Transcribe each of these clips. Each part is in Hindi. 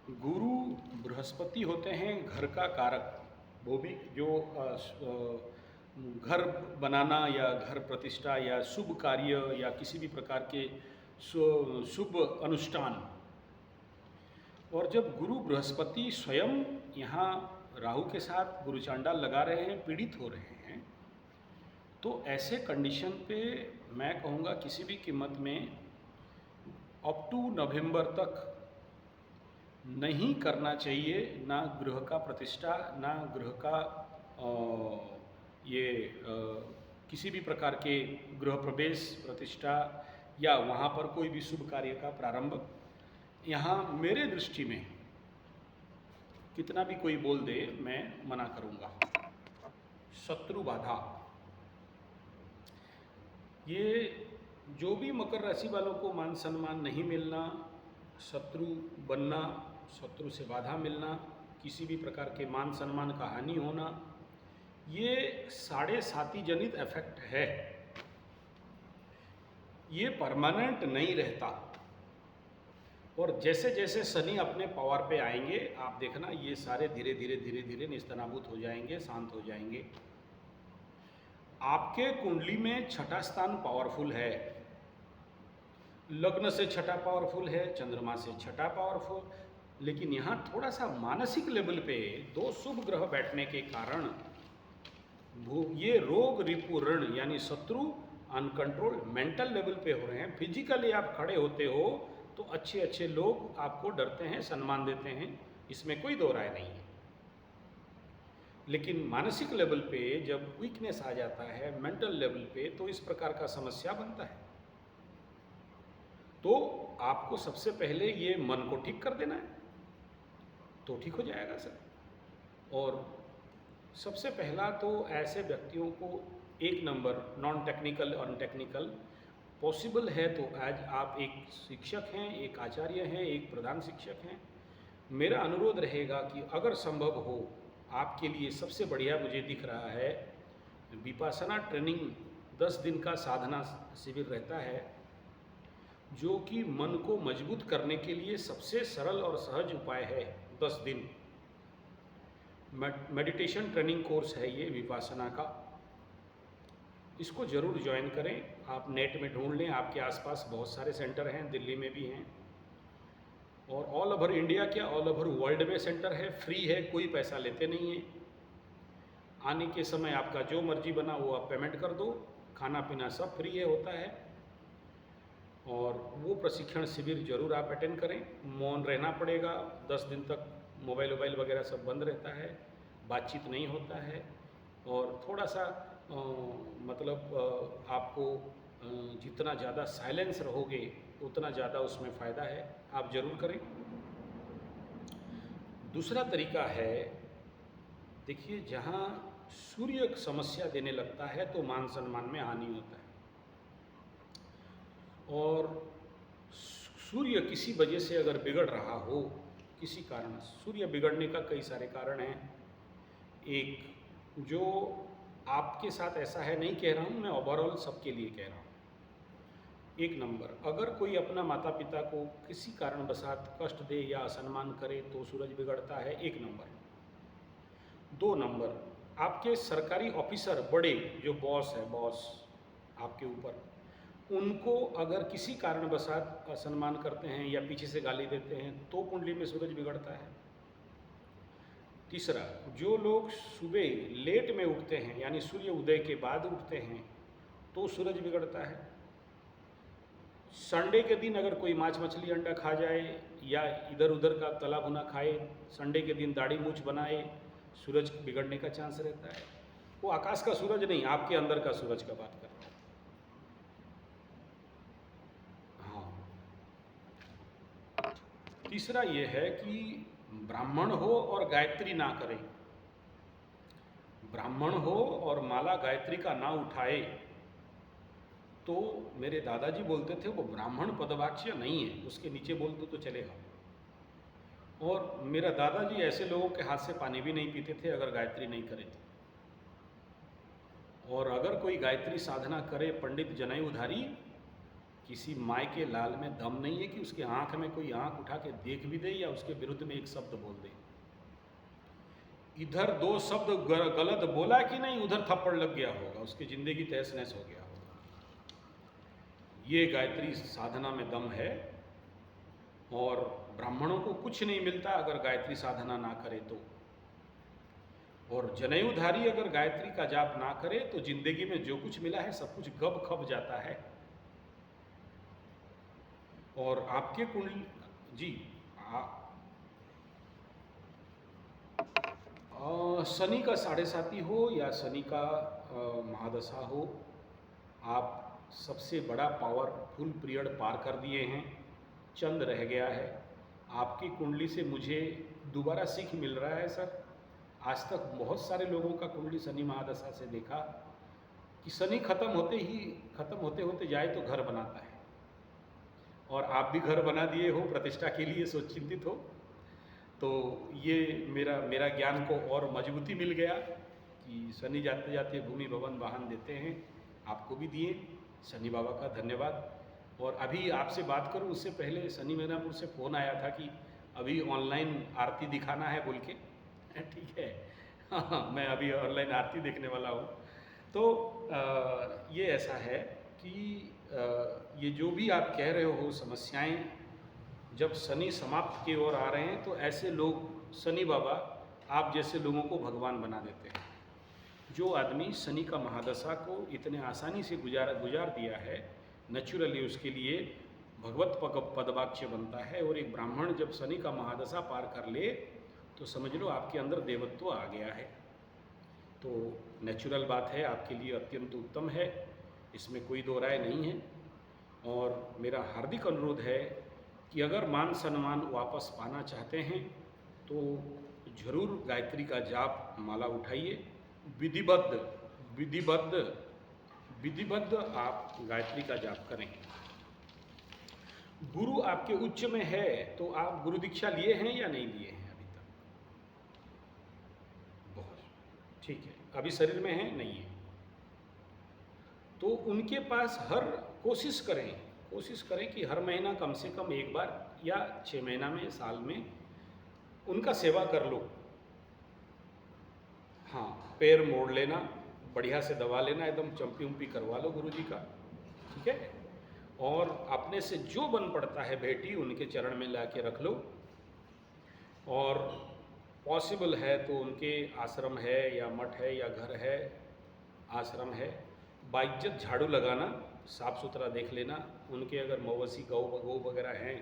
गुरु बृहस्पति होते हैं घर का कारक। वो भी जो घर बनाना या घर प्रतिष्ठा या शुभ कार्य या किसी भी प्रकार के शुभ अनुष्ठान। और जब गुरु बृहस्पति स्वयं यहाँ राहु के साथ गुरु चांडाल लगा रहे हैं, पीड़ित हो रहे हैं, तो ऐसे कंडीशन पे मैं कहूँगा किसी भी कीमत में अप टू नवंबर तक नहीं करना चाहिए, ना गृह का प्रतिष्ठा, ना गृह का किसी भी प्रकार के गृह प्रवेश प्रतिष्ठा या वहाँ पर कोई भी शुभ कार्य का प्रारंभ। यहाँ मेरे दृष्टि में कितना भी कोई बोल दे, मैं मना करूँगा। शत्रु बाधा, ये जो भी मकर राशि वालों को मान सम्मान नहीं मिलना, शत्रु बनना, शत्रु से बाधा मिलना, किसी भी प्रकार के मान सम्मान का हानि होना, ये साढ़े साती जनित इफेक्ट है। ये परमानेंट नहीं रहता। और जैसे जैसे शनि अपने पावर पे आएंगे, आप देखना ये सारे धीरे धीरे धीरे धीरे निस्तनाबूत हो जाएंगे, शांत हो जाएंगे। आपके कुंडली में छठा स्थान पावरफुल है, लग्न से छठा पावरफुल है, चंद्रमा से छठा पावरफुल, लेकिन यहाँ थोड़ा सा मानसिक लेवल पे दो शुभ ग्रह बैठने के कारण ये रोग रिपु ऋण यानी शत्रु अनकंट्रोल मेंटल लेवल पे हो रहे हैं। फिजिकली आप खड़े होते हो तो अच्छे अच्छे लोग आपको डरते हैं, सम्मान देते हैं, इसमें कोई दो राय नहीं है। लेकिन मानसिक लेवल पे जब वीकनेस आ जाता है, मेंटल लेवल पे, तो इस प्रकार का समस्या बनता है। तो आपको सबसे पहले ये मन को ठीक कर देना है, तो ठीक हो जाएगा सर। और सबसे पहला तो ऐसे व्यक्तियों को एक नंबर नॉन टेक्निकल और टेक्निकल पॉसिबल है तो आज आप एक शिक्षक हैं, एक आचार्य हैं, एक प्रधान शिक्षक हैं, मेरा अनुरोध रहेगा कि अगर संभव हो आपके लिए सबसे बढ़िया मुझे दिख रहा है विपासना ट्रेनिंग 10 दिन का साधना शिविर रहता है, जो कि मन को मजबूत करने के लिए सबसे सरल और सहज उपाय है। 10 दिन मेडिटेशन ट्रेनिंग कोर्स है ये विपासना का, इसको ज़रूर ज्वाइन करें। आप नेट में ढूंढ लें, आपके आसपास बहुत सारे सेंटर हैं, दिल्ली में भी हैं और ऑल ओवर इंडिया क्या ऑल ओवर वर्ल्ड में सेंटर है। फ्री है, कोई पैसा लेते नहीं है। आने के समय आपका जो मर्जी बना वो आप पेमेंट कर दो, खाना पीना सब फ्री है होता है। और वो प्रशिक्षण शिविर जरूर आप अटेंड करें। मौन रहना पड़ेगा, 10 दिन तक मोबाइल वगैरह सब बंद रहता है, बातचीत नहीं होता है और थोड़ा सा आपको जितना ज़्यादा साइलेंस रहोगे उतना ज़्यादा उसमें फ़ायदा है, आप ज़रूर करें। दूसरा तरीका है, देखिए जहाँ सूर्य समस्या देने लगता है तो मान सम्मान में हानि होता है। और सूर्य किसी वजह से अगर बिगड़ रहा हो, किसी कारण, सूर्य बिगड़ने का कई सारे कारण हैं। एक जो आपके साथ ऐसा है नहीं कह रहा हूँ मैं, ओवरऑल सबके लिए कह रहा हूँ। एक नंबर, अगर कोई अपना माता पिता को किसी कारणवशात कष्ट दे या असम्मान करे तो सूरज बिगड़ता है, एक नंबर। 2 नंबर, आपके सरकारी ऑफिसर बड़े जो बॉस है, बॉस आपके ऊपर, उनको अगर किसी कारणवशात असम्मान करते हैं या पीछे से गाली देते हैं तो कुंडली में सूरज बिगड़ता है। तीसरा, जो लोग सुबह लेट में उठते हैं यानी सूर्य उदय के बाद उठते हैं तो सूरज बिगड़ता है। संडे के दिन अगर कोई मांस मछली अंडा खा जाए या इधर उधर का तला भुना खाए, संडे के दिन दाढ़ी मूछ बनाए, सूरज बिगड़ने का चांस रहता है। वो आकाश का सूरज नहीं, आपके अंदर का सूरज का बात कर रहा हूँ। हाँ, तीसरा ये है कि ब्राह्मण हो और गायत्री ना करें। ब्राह्मण हो और माला गायत्री का ना उठाए तो मेरे दादाजी बोलते थे वो ब्राह्मण पदवाच्य नहीं है, उसके नीचे बोल दो तो चलेगा। और मेरा दादाजी ऐसे लोगों के हाथ से पानी भी नहीं पीते थे अगर गायत्री नहीं करे थे। और अगर कोई गायत्री साधना करे पंडित जनेऊ धारी किसी माय के लाल में दम नहीं है कि उसके आंख में कोई आंख उठा के देख भी दे या उसके विरुद्ध में एक शब्द बोल दे। इधर 2 शब्द गलत बोला कि नहीं, उधर थप्पड़ लग गया होगा, उसकी जिंदगी तहस नहस हो गया होगा। ये गायत्री साधना में दम है। और ब्राह्मणों को कुछ नहीं मिलता अगर गायत्री साधना ना करे तो। और जनेऊधारी अगर गायत्री का जाप ना करे तो जिंदगी में जो कुछ मिला है सब कुछ गब खप जाता है। और आपके कुंडली जी शनि का 7.5 हो या शनि का महादशा हो, आप सबसे बड़ा पावरफुल पीरियड पार कर दिए हैं। चंद रह गया है। आपकी कुंडली से मुझे दोबारा सीख मिल रहा है सर। आज तक बहुत सारे लोगों का कुंडली शनि महादशा से देखा कि शनि खत्म होते होते जाए तो घर बनाता है। और आप भी घर बना दिए हो, प्रतिष्ठा के लिए सो चिंतित हो। तो ये मेरा ज्ञान को और मजबूती मिल गया कि शनि जाते जाते भूमि भवन वाहन देते हैं। आपको भी दिए, शनि बाबा का धन्यवाद। और अभी आपसे बात करूं उससे पहले शनि मैनापुर से फ़ोन आया था कि अभी ऑनलाइन आरती दिखाना है बोल के। ठीक है, हाँ, मैं अभी ऑनलाइन आरती देखने वाला हूँ। तो ये ऐसा है कि ये जो भी आप कह रहे हो समस्याएं, जब शनि समाप्त की ओर आ रहे हैं तो ऐसे लोग, शनि बाबा आप जैसे लोगों को भगवान बना देते हैं। जो आदमी शनि का महादशा को इतने आसानी से गुजार दिया है, नेचुरली उसके लिए भगवत पदवाक्य बनता है। और एक ब्राह्मण जब शनि का महादशा पार कर ले तो समझ लो आपके अंदर देवत्व आ गया है। तो नेचुरल बात है, आपके लिए अत्यंत उत्तम है, इसमें कोई दो राय नहीं है। और मेरा हार्दिक अनुरोध है कि अगर मान सम्मान वापस पाना चाहते हैं तो जरूर गायत्री का जाप माला उठाइए। विधिबद्ध आप गायत्री का जाप करें। गुरु आपके उच्च में है तो आप गुरु दीक्षा लिए हैं या नहीं लिए हैं अभी तक? बहुत ठीक है, अभी शरीर में है नहीं है तो उनके पास कोशिश करें कि हर महीना कम से कम एक बार या 6 महीना में, साल में उनका सेवा कर लो। हाँ, पैर मोड़ लेना, बढ़िया से दबा लेना, एकदम चंपी उम्पी करवा लो गुरुजी का, ठीक है। और अपने से जो बन पड़ता है बेटी उनके चरण में ला के रख लो। और पॉसिबल है तो उनके आश्रम है या मठ है या घर है, आश्रम है, बाइज्जत झाड़ू लगाना, साफ़ सुथरा देख लेना। उनके अगर मवेशी गौ वगैरह हैं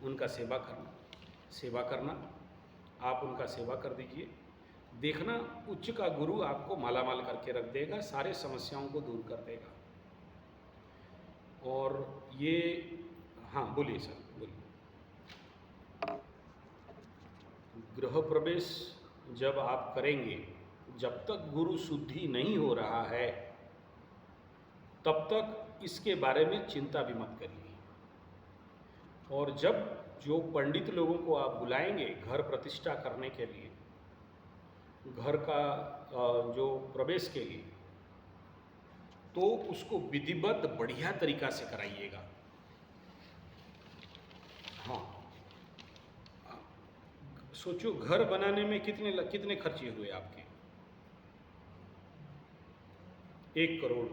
उनका सेवा करना, आप उनका सेवा कर दीजिए। देखना उच्च का गुरु आपको मालामाल करके रख देगा, सारे समस्याओं को दूर कर देगा। और ये, हाँ बोलिए सर, बोलिए। गृह प्रवेश जब आप करेंगे, जब तक गुरु शुद्धि नहीं हो रहा है तब तक इसके बारे में चिंता भी मत करिए। और जब जो पंडित लोगों को आप बुलाएंगे घर प्रतिष्ठा करने के लिए, घर का जो प्रवेश के लिए, तो उसको विधिवत बढ़िया तरीका से कराइएगा। हाँ, सोचो घर बनाने में कितने खर्चे हुए आपके? 1 करोड़।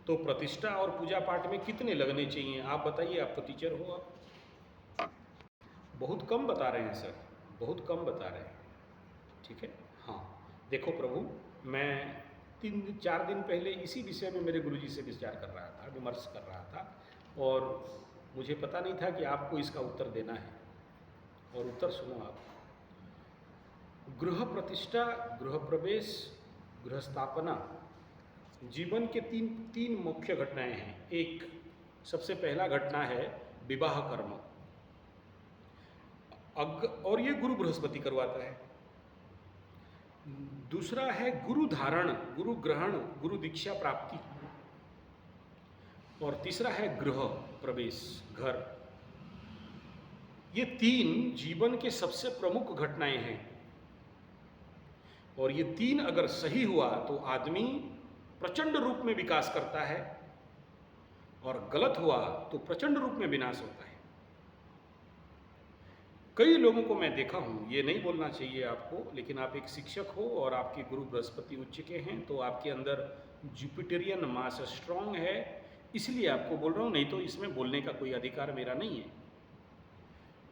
तो प्रतिष्ठा और पूजा पाठ में कितने लगने चाहिए आप बताइए? आप तो टीचर हो, आप बहुत कम बता रहे हैं सर, बहुत कम बता रहे हैं, ठीक है। हाँ देखो प्रभु, मैं 3-4 दिन पहले इसी विषय में मेरे गुरुजी से विचार कर रहा था, विमर्श कर रहा था, और मुझे पता नहीं था कि आपको इसका उत्तर देना है। और उत्तर सुनो आप। गृह प्रतिष्ठा, गृह प्रवेश, गृह स्थापना जीवन के तीन मुख्य घटनाएं हैं। एक, सबसे पहला घटना है विवाह कर्म, और ये गुरु बृहस्पति करवाता है। दूसरा है गुरु धारण, गुरु ग्रहण, गुरु दीक्षा प्राप्ति। और तीसरा है गृह प्रवेश, घर। ये 3 जीवन के सबसे प्रमुख घटनाएं हैं। और ये 3 अगर सही हुआ तो आदमी प्रचंड रूप में विकास करता है। और गलत हुआ तो प्रचंड रूप में विनाश होता है। कई लोगों को मैं देखा हूँ, ये नहीं बोलना चाहिए आपको, लेकिन आप एक शिक्षक हो और आपके गुरु बृहस्पति उच्च के हैं, तो आपके अंदर जुपिटेरियन मास स्ट्रांग है, इसलिए आपको बोल रहा हूँ, नहीं तो इसमें बोलने का कोई अधिकार मेरा नहीं है।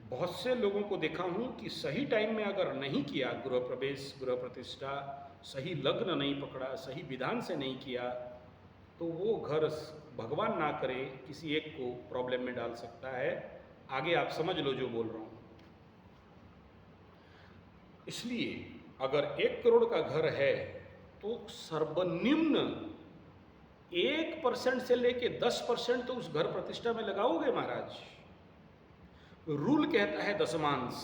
बहुत से लोगों को देखा हूँ कि सही टाइम में अगर नहीं किया, गृह प्रवेश, गृह प्रतिष्ठा, सही लग्न नहीं पकड़ा, सही विधान से नहीं किया, तो वो घर भगवान ना करे किसी एक को प्रॉब्लम में डाल सकता है। आगे आप समझ लो जो बोल रहा हूँ। इसलिए अगर 1 करोड़ का घर है तो सर्वनिम्न 1% से लेके 10% तो उस घर प्रतिष्ठा में लगाओगे महाराज। रूल कहता है दशमांश,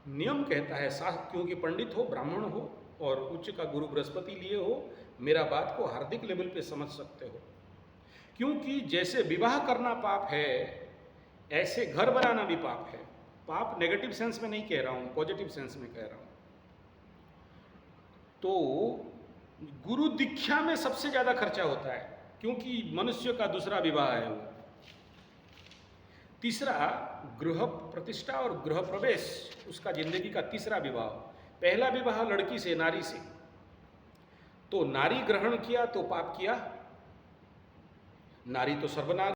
नियम कहता है शास्त्र, क्योंकि पंडित हो, ब्राह्मण हो और उच्च का गुरु बृहस्पति लिए हो, मेरा बात को हार्दिक लेवल पे समझ सकते हो। क्योंकि जैसे विवाह करना पाप है, ऐसे घर बनाना भी पाप है। पाप नेगेटिव सेंस में नहीं कह रहा हूँ, पॉजिटिव सेंस में कह रहा हूँ। तो गुरु दीक्षा में सबसे ज़्यादा खर्चा होता है, क्योंकि मनुष्य का दूसरा विवाह है वो। तीसरा गृह प्रतिष्ठा और गृह प्रवेश, उसका जिंदगी का तीसरा विवाह। पहला विवाह लड़की से, नारी से, तो नारी ग्रहण किया तो पाप किया, नारी तो सर्वनाश